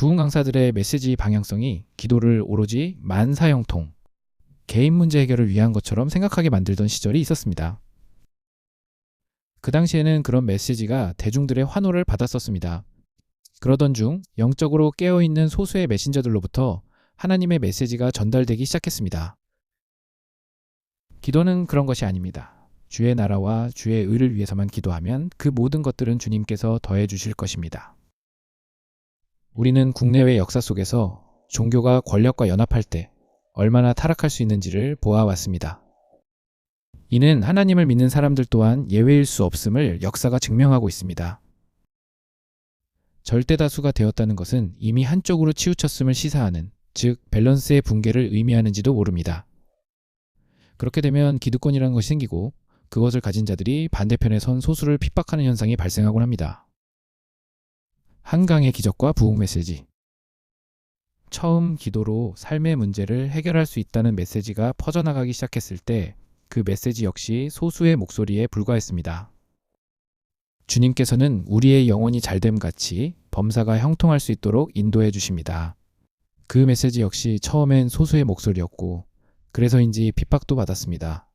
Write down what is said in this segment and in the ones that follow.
부흥 강사들의 메시지 방향성이 기도를 오로지 만사형통, 개인 문제 해결을 위한 것처럼 생각하게 만들던 시절이 있었습니다. 그 당시에는 그런 메시지가 대중들의 환호를 받았었습니다. 그러던 중 영적으로 깨어있는 소수의 메신저들로부터 하나님의 메시지가 전달되기 시작했습니다. 기도는 그런 것이 아닙니다. 주의 나라와 주의 의를 위해서만 기도하면 그 모든 것들은 주님께서 더해 주실 것입니다. 우리는 국내외 역사 속에서 종교가 권력과 연합할 때 얼마나 타락할 수 있는지를 보아왔습니다. 이는 하나님을 믿는 사람들 또한 예외일 수 없음을 역사가 증명하고 있습니다. 절대다수가 되었다는 것은 이미 한쪽으로 치우쳤음을 시사하는, 즉 밸런스의 붕괴를 의미하는지도 모릅니다. 그렇게 되면 기득권이라는 것이 생기고 그것을 가진 자들이 반대편에 선 소수를 핍박하는 현상이 발생하곤 합니다. 한강의 기적과 부흥 메시지. 처음 기도로 삶의 문제를 해결할 수 있다는 메시지가 퍼져나가기 시작했을 때 그 메시지 역시 소수의 목소리에 불과했습니다. 주님께서는 우리의 영혼이 잘됨 같이 범사가 형통할 수 있도록 인도해 주십니다. 그 메시지 역시 처음엔 소수의 목소리였고 그래서인지 핍박도 받았습니다.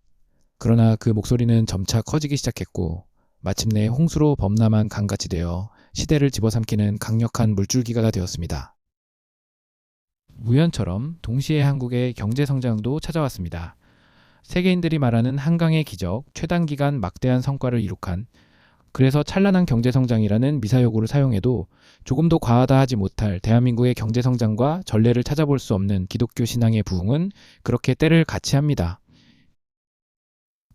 그러나 그 목소리는 점차 커지기 시작했고 마침내 홍수로 범람한 강같이 되어 시대를 집어삼키는 강력한 물줄기가 되었습니다. 우연처럼 동시에 한국의 경제성장도 찾아왔습니다. 세계인들이 말하는 한강의 기적, 최단기간 막대한 성과를 이룩한, 그래서 찬란한 경제성장이라는 미사여구를 사용해도 조금도 과하다 하지 못할 대한민국의 경제성장과 전례를 찾아볼 수 없는 기독교 신앙의 부흥은 그렇게 때를 같이 합니다.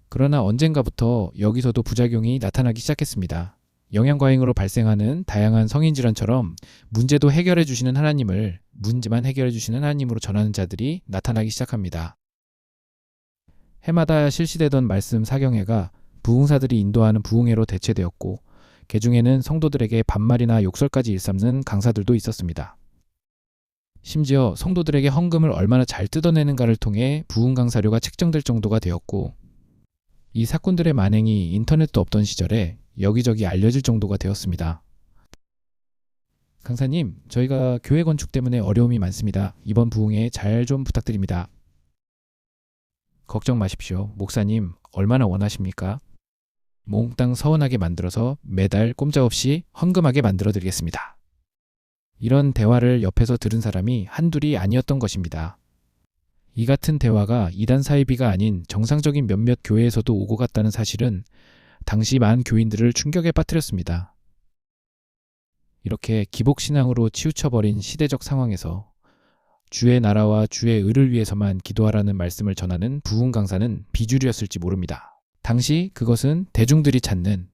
그러나 언젠가부터 여기서도 부작용이 나타나기 시작했습니다. 영양과잉으로 발생하는 다양한 성인질환처럼 문제도 해결해 주시는 하나님을 문제만 해결해 주시는 하나님으로 전하는 자들이 나타나기 시작합니다. 해마다 실시되던 말씀 사경회가 부흥사들이 인도하는 부흥회로 대체되었고 그 중에는 성도들에게 반말이나 욕설까지 일삼는 강사들도 있었습니다. 심지어 성도들에게 헌금을 얼마나 잘 뜯어내는가를 통해 부흥 강사료가 책정될 정도가 되었고 이 사건들의 만행이 인터넷도 없던 시절에 여기저기 알려질 정도가 되었습니다. 강사님, 저희가 교회 건축 때문에 어려움이 많습니다. 이번 부흥회 잘 좀 부탁드립니다. 걱정 마십시오. 목사님, 얼마나 원하십니까? 몽땅 서운하게 만들어서 매달 꼼짝없이 헌금하게 만들어 드리겠습니다. 이런 대화를 옆에서 들은 사람이 한둘이 아니었던 것입니다. 이 같은 대화가 이단 사이비가 아닌 정상적인 몇몇 교회에서도 오고 갔다는 사실은 당시 많은 교인들을 충격에 빠뜨렸습니다. 이렇게 기복신앙으로 치우쳐버린 시대적 상황에서 주의 나라와 주의 의를 위해서만 기도하라는 말씀을 전하는 부흥 강사는 비주류였을지 모릅니다. 당시 그것은 대중들이 찾는,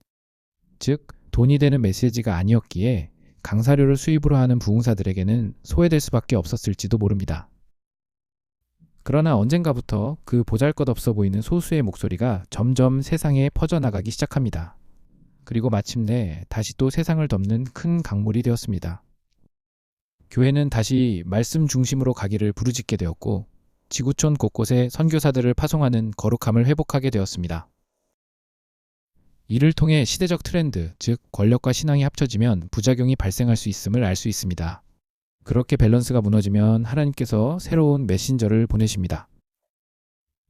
즉 돈이 되는 메시지가 아니었기에 강사료를 수입으로 하는 부흥사들에게는 소외될 수밖에 없었을지도 모릅니다. 그러나 언젠가부터 그 보잘것없어 보이는 소수의 목소리가 점점 세상에 퍼져나가기 시작합니다. 그리고 마침내 다시 또 세상을 덮는 큰 강물이 되었습니다. 교회는 다시 말씀 중심으로 가기를 부르짖게 되었고 지구촌 곳곳에 선교사들을 파송하는 거룩함을 회복하게 되었습니다. 이를 통해 시대적 트렌드, 즉 권력과 신앙이 합쳐지면 부작용이 발생할 수 있음을 알 수 있습니다. 그렇게 밸런스가 무너지면 하나님께서 새로운 메신저를 보내십니다.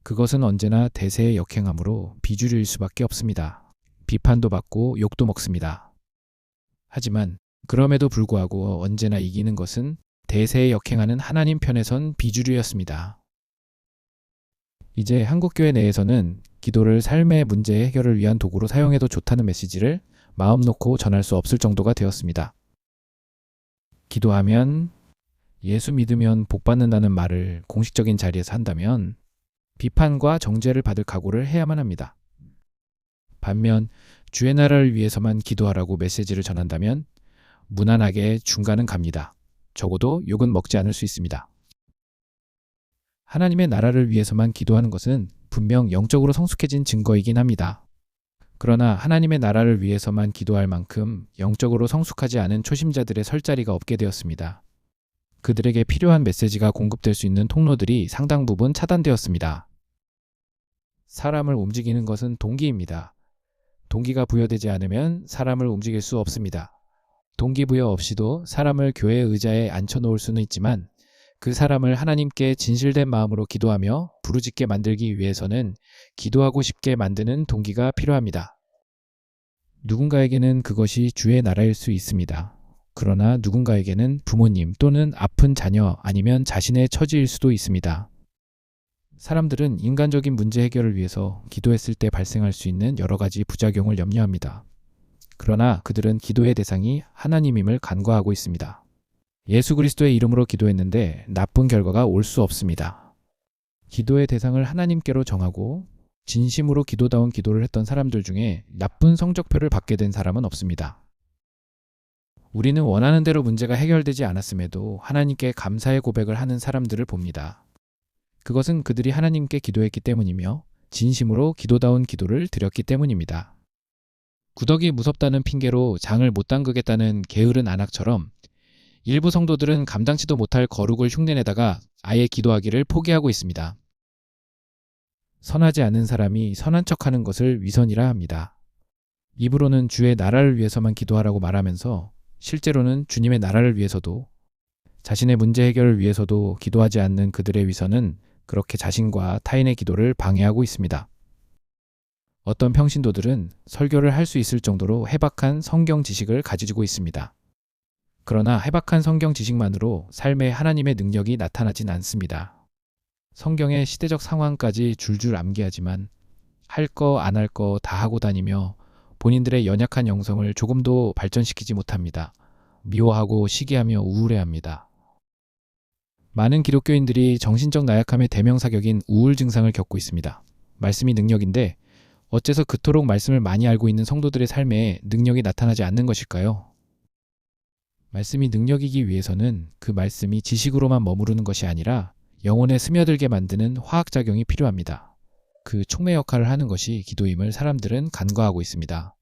그것은 언제나 대세의 역행함으로 비주류일 수밖에 없습니다. 비판도 받고 욕도 먹습니다. 하지만 그럼에도 불구하고 언제나 이기는 것은 대세에 역행하는 하나님 편에 선 비주류였습니다. 이제 한국교회 내에서는 기도를 삶의 문제 해결을 위한 도구로 사용해도 좋다는 메시지를 마음 놓고 전할 수 없을 정도가 되었습니다. 기도하면, 예수 믿으면 복 받는다는 말을 공식적인 자리에서 한다면 비판과 정죄를 받을 각오를 해야만 합니다. 반면 주의 나라를 위해서만 기도하라고 메시지를 전한다면 무난하게 중간은 갑니다. 적어도 욕은 먹지 않을 수 있습니다. 하나님의 나라를 위해서만 기도하는 것은 분명 영적으로 성숙해진 증거이긴 합니다. 그러나 하나님의 나라를 위해서만 기도할 만큼 영적으로 성숙하지 않은 초심자들의 설 자리가 없게 되었습니다. 그들에게 필요한 메시지가 공급될 수 있는 통로들이 상당 부분 차단되었습니다. 사람을 움직이는 것은 동기입니다. 동기가 부여되지 않으면 사람을 움직일 수 없습니다. 동기부여 없이도 사람을 교회 의자에 앉혀놓을 수는 있지만 그 사람을 하나님께 진실된 마음으로 기도하며 부르짖게 만들기 위해서는 기도하고 싶게 만드는 동기가 필요합니다. 누군가에게는 그것이 주의 나라일 수 있습니다. 그러나 누군가에게는 부모님 또는 아픈 자녀 아니면 자신의 처지일 수도 있습니다. 사람들은 인간적인 문제 해결을 위해서 기도했을 때 발생할 수 있는 여러 가지 부작용을 염려합니다. 그러나 그들은 기도의 대상이 하나님임을 간과하고 있습니다. 예수 그리스도의 이름으로 기도했는데 나쁜 결과가 올 수 없습니다. 기도의 대상을 하나님께로 정하고 진심으로 기도다운 기도를 했던 사람들 중에 나쁜 성적표를 받게 된 사람은 없습니다. 우리는 원하는 대로 문제가 해결되지 않았음에도 하나님께 감사의 고백을 하는 사람들을 봅니다. 그것은 그들이 하나님께 기도했기 때문이며 진심으로 기도다운 기도를 드렸기 때문입니다. 구더기 무섭다는 핑계로 장을 못 담그겠다는 게으른 안악처럼 일부 성도들은 감당치도 못할 거룩을 흉내내다가 아예 기도하기를 포기하고 있습니다. 선하지 않은 사람이 선한 척하는 것을 위선이라 합니다. 입으로는 주의 나라를 위해서만 기도하라고 말하면서 실제로는 주님의 나라를 위해서도 자신의 문제 해결을 위해서도 기도하지 않는 그들의 위선은 그렇게 자신과 타인의 기도를 방해하고 있습니다. 어떤 평신도들은 설교를 할 수 있을 정도로 해박한 성경 지식을 가지고 있습니다. 그러나 해박한 성경 지식만으로 삶에 하나님의 능력이 나타나진 않습니다. 성경의 시대적 상황까지 줄줄 암기하지만 할 거 안 할 거 다 하고 다니며 본인들의 연약한 영성을 조금도 발전시키지 못합니다. 미워하고 시기하며 우울해합니다. 많은 기독교인들이 정신적 나약함의 대명사격인 우울 증상을 겪고 있습니다. 말씀이 능력인데 어째서 그토록 말씀을 많이 알고 있는 성도들의 삶에 능력이 나타나지 않는 것일까요? 말씀이 능력이기 위해서는 그 말씀이 지식으로만 머무르는 것이 아니라 영혼에 스며들게 만드는 화학작용이 필요합니다. 그 촉매 역할을 하는 것이 기도임을 사람들은 간과하고 있습니다.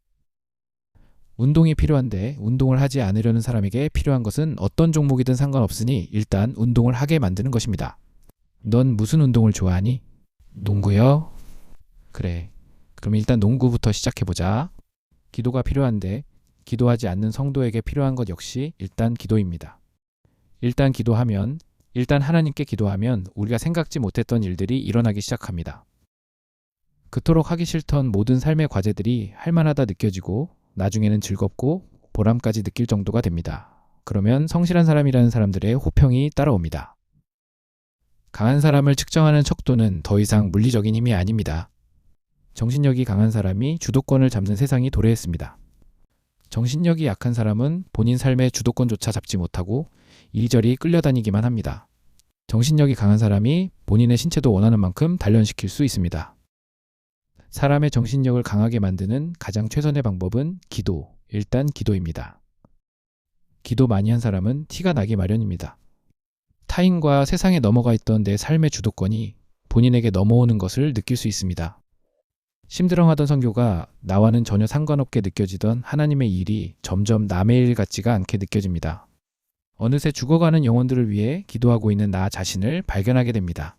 운동이 필요한데 운동을 하지 않으려는 사람에게 필요한 것은 어떤 종목이든 상관없으니 일단 운동을 하게 만드는 것입니다. 넌 무슨 운동을 좋아하니? 농구요? 그래. 그럼 일단 농구부터 시작해보자. 기도가 필요한데 기도하지 않는 성도에게 필요한 것 역시 일단 기도입니다. 일단 하나님께 기도하면 우리가 생각지 못했던 일들이 일어나기 시작합니다. 그토록 하기 싫던 모든 삶의 과제들이 할만하다 느껴지고 나중에는 즐겁고 보람까지 느낄 정도가 됩니다. 그러면 성실한 사람이라는 사람들의 호평이 따라옵니다. 강한 사람을 측정하는 척도는 더 이상 물리적인 힘이 아닙니다. 정신력이 강한 사람이 주도권을 잡는 세상이 도래했습니다. 정신력이 약한 사람은 본인 삶의 주도권조차 잡지 못하고 이리저리 끌려다니기만 합니다. 정신력이 강한 사람이 본인의 신체도 원하는 만큼 단련시킬 수 있습니다. 사람의 정신력을 강하게 만드는 가장 최선의 방법은 일단 기도입니다. 기도 많이 한 사람은 티가 나기 마련입니다. 타인과 세상에 넘어가 있던 내 삶의 주도권이 본인에게 넘어오는 것을 느낄 수 있습니다. 심드렁하던 선교가 나와는 전혀 상관없게 느껴지던 하나님의 일이 점점 남의 일 같지가 않게 느껴집니다. 어느새 죽어가는 영혼들을 위해 기도하고 있는 나 자신을 발견하게 됩니다.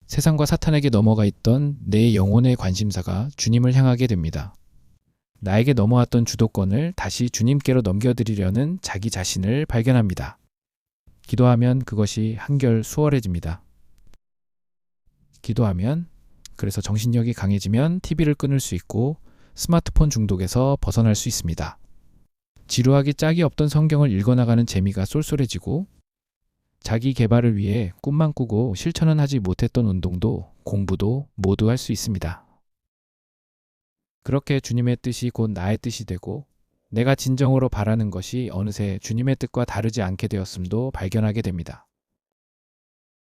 세상과 사탄에게 넘어가 있던 내 영혼의 관심사가 주님을 향하게 됩니다. 나에게 넘어왔던 주도권을 다시 주님께로 넘겨드리려는 자기 자신을 발견합니다. 기도하면 그것이 한결 수월해집니다. 기도하면 그래서 정신력이 강해지면 TV를 끊을 수 있고 스마트폰 중독에서 벗어날 수 있습니다. 지루하기 짝이 없던 성경을 읽어나가는 재미가 쏠쏠해지고 자기 개발을 위해 꿈만 꾸고 실천은 하지 못했던 운동도 공부도 모두 할 수 있습니다. 그렇게 주님의 뜻이 곧 나의 뜻이 되고 내가 진정으로 바라는 것이 어느새 주님의 뜻과 다르지 않게 되었음도 발견하게 됩니다.